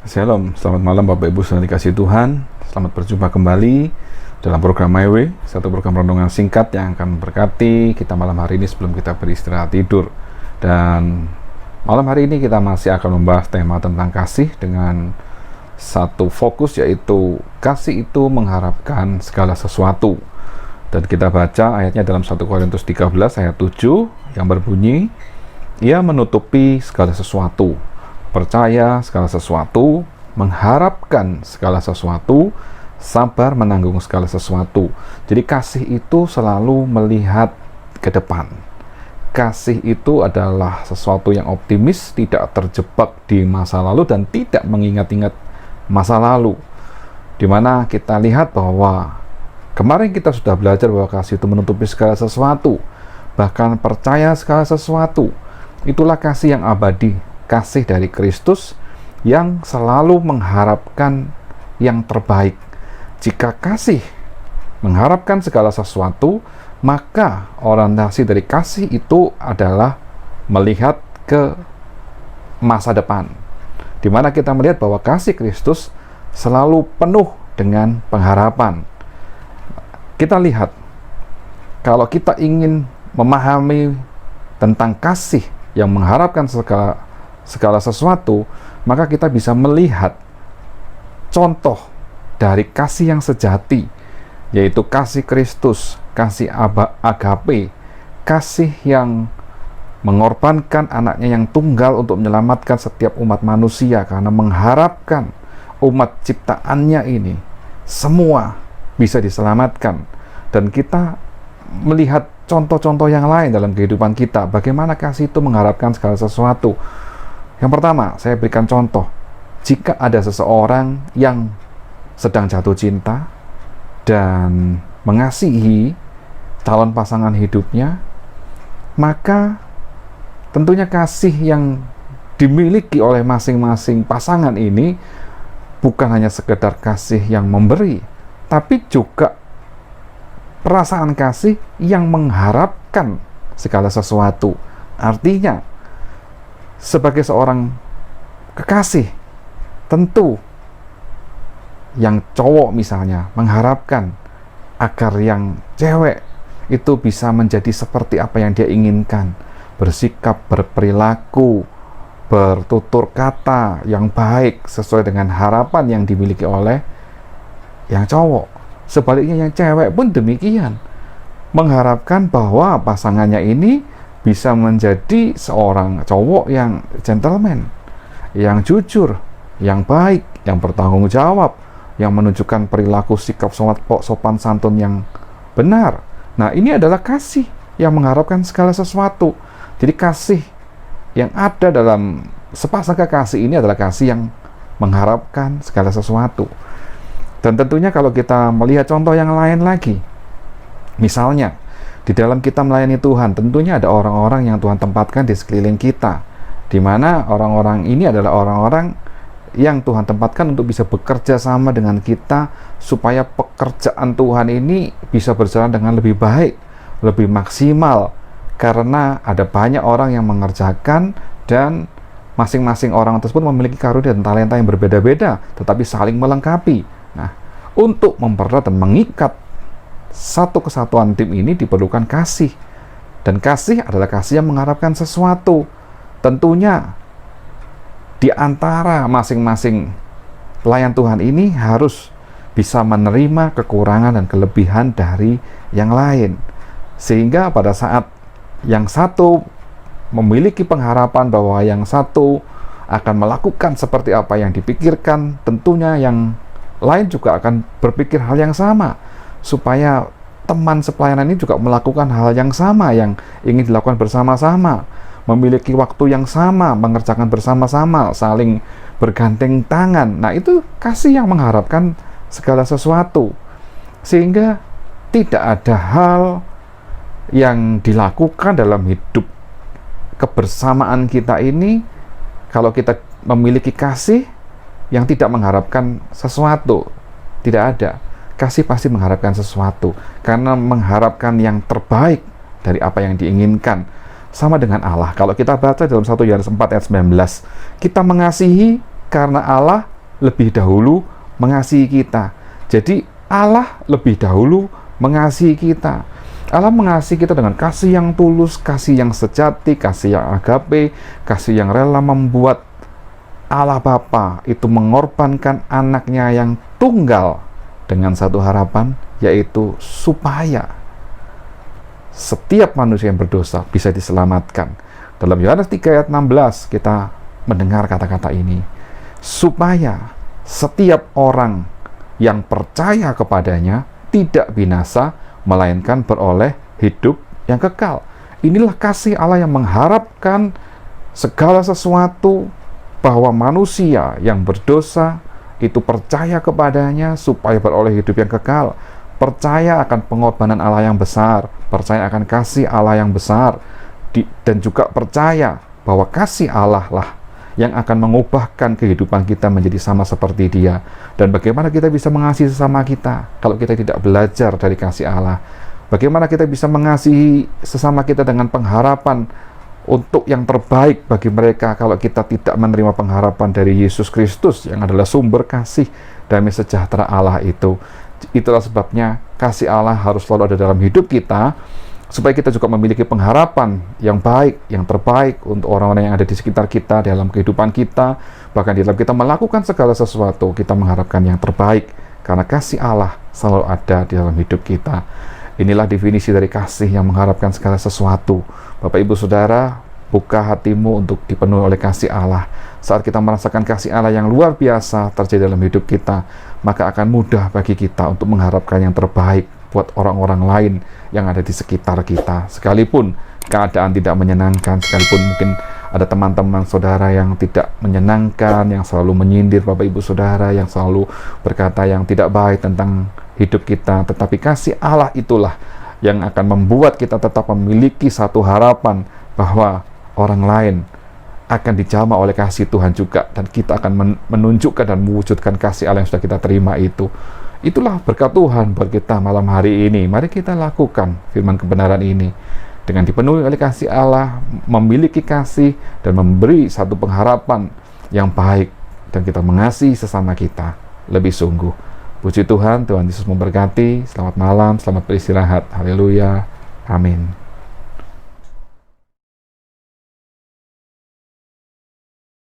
Shalom, selamat malam Bapak Ibu yang dikasihi Tuhan. Selamat berjumpa kembali dalam program My Way, satu program renungan singkat yang akan berkati kita malam hari ini sebelum kita beristirahat tidur. Dan malam hari ini kita masih akan membahas tema tentang kasih dengan satu fokus, yaitu kasih itu mengharapkan segala sesuatu. Dan kita baca ayatnya dalam 1 Korintus 13 ayat 7 yang berbunyi, Ia menutupi segala sesuatu, percaya segala sesuatu, mengharapkan segala sesuatu, sabar menanggung segala sesuatu. Jadi kasih itu selalu melihat ke depan. Kasih itu adalah sesuatu yang optimis, tidak terjebak di masa lalu dan tidak mengingat-ingat masa lalu. Dimana kita lihat bahwa kemarin kita sudah belajar bahwa kasih itu menutupi segala sesuatu, bahkan percaya segala sesuatu. Itulah kasih yang abadi, kasih dari Kristus yang selalu mengharapkan yang terbaik. Jika kasih mengharapkan segala sesuatu, maka orientasi dari kasih itu adalah melihat ke masa depan, di mana kita melihat bahwa kasih Kristus selalu penuh dengan pengharapan. Kita lihat, kalau kita ingin memahami tentang kasih yang mengharapkan segala sesuatu, maka kita bisa melihat contoh dari kasih yang sejati, yaitu kasih Kristus, kasih agape, kasih yang mengorbankan anaknya yang tunggal untuk menyelamatkan setiap umat manusia, karena mengharapkan umat ciptaannya ini semua bisa diselamatkan. Dan kita melihat contoh-contoh yang lain dalam kehidupan kita, bagaimana kasih itu mengharapkan segala sesuatu. Yang pertama, saya berikan contoh. Jika ada seseorang yang sedang jatuh cinta dan mengasihi calon pasangan hidupnya, maka tentunya kasih yang dimiliki oleh masing-masing pasangan ini bukan hanya sekedar kasih yang memberi, tapi juga perasaan kasih yang mengharapkan segala sesuatu. Artinya, sebagai seorang kekasih, tentu yang cowok misalnya mengharapkan agar yang cewek itu bisa menjadi seperti apa yang dia inginkan, bersikap, berperilaku, bertutur kata yang baik sesuai dengan harapan yang dimiliki oleh yang cowok. Sebaliknya yang cewek pun demikian, mengharapkan bahwa pasangannya ini bisa menjadi seorang cowok yang gentleman, yang jujur, yang baik, yang bertanggung jawab, yang menunjukkan perilaku sikap sopan santun yang benar. Nah, ini adalah kasih yang mengharapkan segala sesuatu. Jadi kasih yang ada dalam sepasang kekasih ini adalah kasih yang mengharapkan segala sesuatu. Dan tentunya kalau kita melihat contoh yang lain lagi, misalnya di dalam kita melayani Tuhan, tentunya ada orang-orang yang Tuhan tempatkan di sekeliling kita, di mana orang-orang ini adalah orang-orang yang Tuhan tempatkan untuk bisa bekerja sama dengan kita, supaya pekerjaan Tuhan ini bisa berjalan dengan lebih baik, lebih maksimal, karena ada banyak orang yang mengerjakan dan masing-masing orang tersebut memiliki karunia dan talenta yang berbeda-beda, tetapi saling melengkapi. Nah, untuk mempererat dan mengikat satu kesatuan tim ini diperlukan kasih. Dan kasih adalah kasih yang mengharapkan sesuatu. Tentunya di antara masing-masing pelayan Tuhan ini harus bisa menerima kekurangan dan kelebihan dari yang lain. Sehingga pada saat yang satu memiliki pengharapan bahwa yang satu akan melakukan seperti apa yang dipikirkan, tentunya yang lain juga akan berpikir hal yang sama, supaya teman sepelayanan ini juga melakukan hal yang sama yang ingin dilakukan bersama-sama, memiliki waktu yang sama, mengerjakan bersama-sama, saling bergandeng tangan. Nah, itu kasih yang mengharapkan segala sesuatu, sehingga tidak ada hal yang dilakukan dalam hidup kebersamaan kita ini kalau kita memiliki kasih yang tidak mengharapkan sesuatu. Tidak ada. Kasih pasti mengharapkan sesuatu, karena mengharapkan yang terbaik dari apa yang diinginkan. Sama dengan Allah. Kalau kita baca dalam 1 Yohanes 4 ayat 19, kita mengasihi karena Allah lebih dahulu mengasihi kita. Jadi Allah lebih dahulu mengasihi kita. Allah mengasihi kita dengan kasih yang tulus, kasih yang sejati, kasih yang agape, kasih yang rela membuat Allah Bapa itu mengorbankan anaknya yang tunggal dengan satu harapan, yaitu supaya setiap manusia yang berdosa bisa diselamatkan. Dalam Yohanes 3 ayat 16 kita mendengar kata-kata ini, supaya setiap orang yang percaya kepadanya tidak binasa, melainkan beroleh hidup yang kekal. Inilah kasih Allah yang mengharapkan segala sesuatu, bahwa manusia yang berdosa itu percaya kepadanya supaya beroleh hidup yang kekal, percaya akan pengorbanan Allah yang besar, percaya akan kasih Allah yang besar, dan juga percaya bahwa kasih Allah lah yang akan mengubahkan kehidupan kita menjadi sama seperti Dia. Dan bagaimana kita bisa mengasihi sesama kita kalau kita tidak belajar dari kasih Allah? Bagaimana kita bisa mengasihi sesama kita dengan pengharapan untuk yang terbaik bagi mereka kalau kita tidak menerima pengharapan dari Yesus Kristus yang adalah sumber kasih damai sejahtera Allah itu? Itulah sebabnya kasih Allah harus selalu ada dalam hidup kita, supaya kita juga memiliki pengharapan yang baik, yang terbaik untuk orang-orang yang ada di sekitar kita, dalam kehidupan kita, bahkan di dalam kita melakukan segala sesuatu, kita mengharapkan yang terbaik, karena kasih Allah selalu ada di dalam hidup kita. Inilah definisi dari kasih yang mengharapkan segala sesuatu. Bapak Ibu Saudara, buka hatimu untuk dipenuhi oleh kasih Allah. Saat kita merasakan kasih Allah yang luar biasa terjadi dalam hidup kita, maka akan mudah bagi kita untuk mengharapkan yang terbaik buat orang-orang lain yang ada di sekitar kita. Sekalipun keadaan tidak menyenangkan, sekalipun mungkin ada teman-teman saudara yang tidak menyenangkan, yang selalu menyindir Bapak Ibu Saudara, yang selalu berkata yang tidak baik tentang hidup kita, tetapi kasih Allah itulah yang akan membuat kita tetap memiliki satu harapan bahwa orang lain akan dijamah oleh kasih Tuhan juga, dan kita akan menunjukkan dan mewujudkan kasih Allah yang sudah kita terima itu. Itulah berkat Tuhan buat kita malam hari ini. Mari kita lakukan firman kebenaran ini dengan dipenuhi oleh kasih Allah, memiliki kasih dan memberi satu pengharapan yang baik, dan kita mengasihi sesama kita lebih sungguh. Puji Tuhan, Tuhan Yesus memberkati. Selamat malam, selamat beristirahat. Haleluya. Amin.